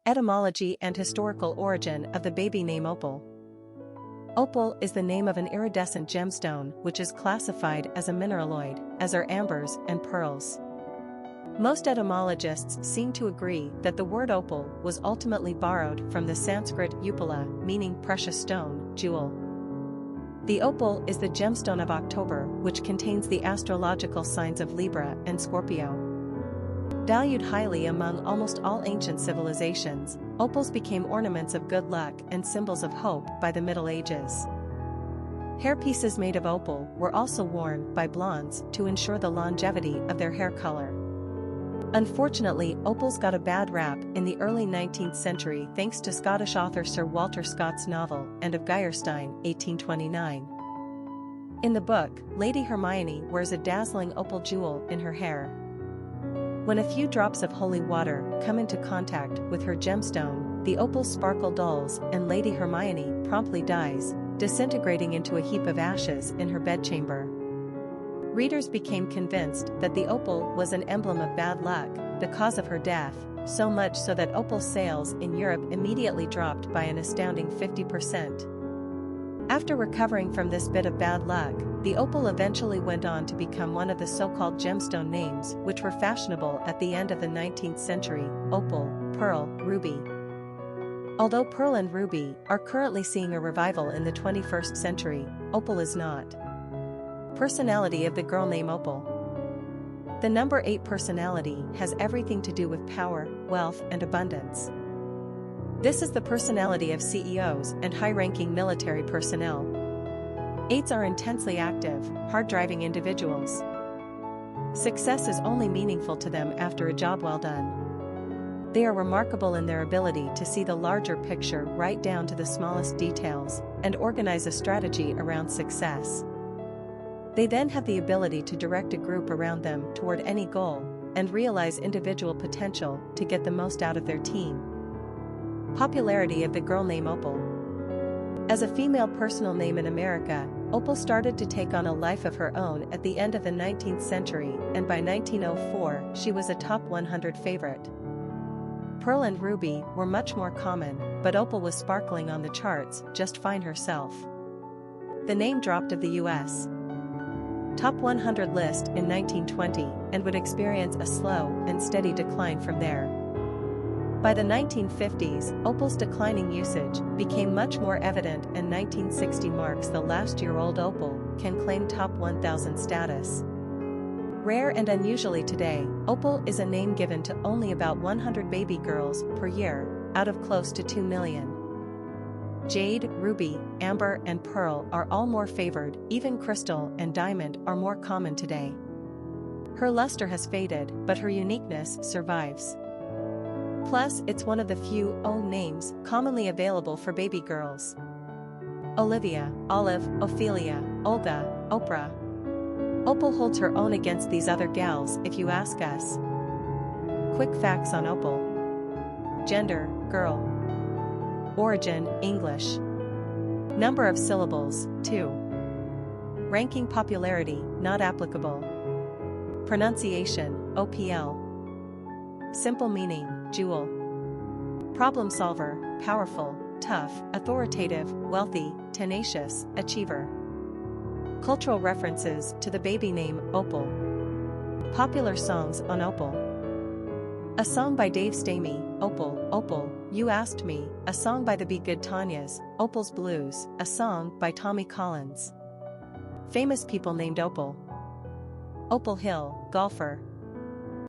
Etymology and historical origin of the baby name opal. Opal is the name of an iridescent gemstone which is classified as a mineraloid, as are ambers and pearls. Most etymologists seem to agree that the word opal was ultimately borrowed from the Sanskrit úpala, meaning precious stone, jewel. The opal is the gemstone of October, which contains the astrological signs of Libra and Scorpio. Valued highly among almost all ancient civilizations, opals became ornaments of good luck and symbols of hope by the Middle Ages. Hairpieces made of opal were also worn by blondes to ensure the longevity of their hair color. Unfortunately, opals got a bad rap in the early 19th century thanks to Scottish author Sir Walter Scott's novel *And of Geierstein*, 1829. In the book, Lady Hermione wears a dazzling opal jewel in her hair. When a few drops of holy water come into contact with her gemstone, the opal's sparkle dulls and Lady Hermione promptly dies, disintegrating into a heap of ashes in her bedchamber. Readers became convinced that the opal was an emblem of bad luck, the cause of her death, so much so that opal sales in Europe immediately dropped by an astounding 50%. After recovering from this bit of bad luck, the opal eventually went on to become one of the so-called gemstone names which were fashionable at the end of the 19th century: opal, pearl, ruby. Although pearl and ruby are currently seeing a revival in the 21st century, opal is not. Personality of the girl name Opal. The number 8 personality has everything to do with power, wealth, and abundance. This is the personality of CEOs and high-ranking military personnel. 8s are intensely active, hard-driving individuals. Success is only meaningful to them after a job well done. They are remarkable in their ability to see the larger picture right down to the smallest details, and organize a strategy around success. They then have the ability to direct a group around them toward any goal, and realize individual potential to get the most out of their team. Popularity of the girl name Opal. As a female personal name in America, Opal started to take on a life of her own at the end of the 19th century, and by 1904 she was a top 100 favorite. Pearl and ruby were much more common, but Opal was sparkling on the charts just fine herself. The name dropped of the U.S. Top 100 list in 1920 and would experience a slow and steady decline from there. By the 1950s, opal's declining usage became much more evident, and 1960 marks the last year old opal can claim top 1000 status. Rare and unusually today, opal is a name given to only about 100 baby girls per year, out of close to 2 million. Jade, ruby, amber, and pearl are all more favored, even crystal and diamond are more common today. Her luster has faded, but her uniqueness survives. Plus, it's one of the few O names commonly available for baby girls. Olivia, Olive, Ophelia, Olga, Oprah. Opal holds her own against these other gals if you ask us. Quick facts on Opal. Gender, girl. Origin, English. Number of syllables, 2. Ranking popularity, not applicable. Pronunciation, OPL. Simple meaning, jewel. Problem solver, powerful, tough, authoritative, wealthy, tenacious, achiever. Cultural references to the baby name Opal. Popular songs on Opal. A song by Dave Stamey, Opal, Opal, You Asked Me, a song by the Be Good Tanyas, Opal's Blues, a song by Tommy Collins. Famous people named Opal. Opal Hill, golfer.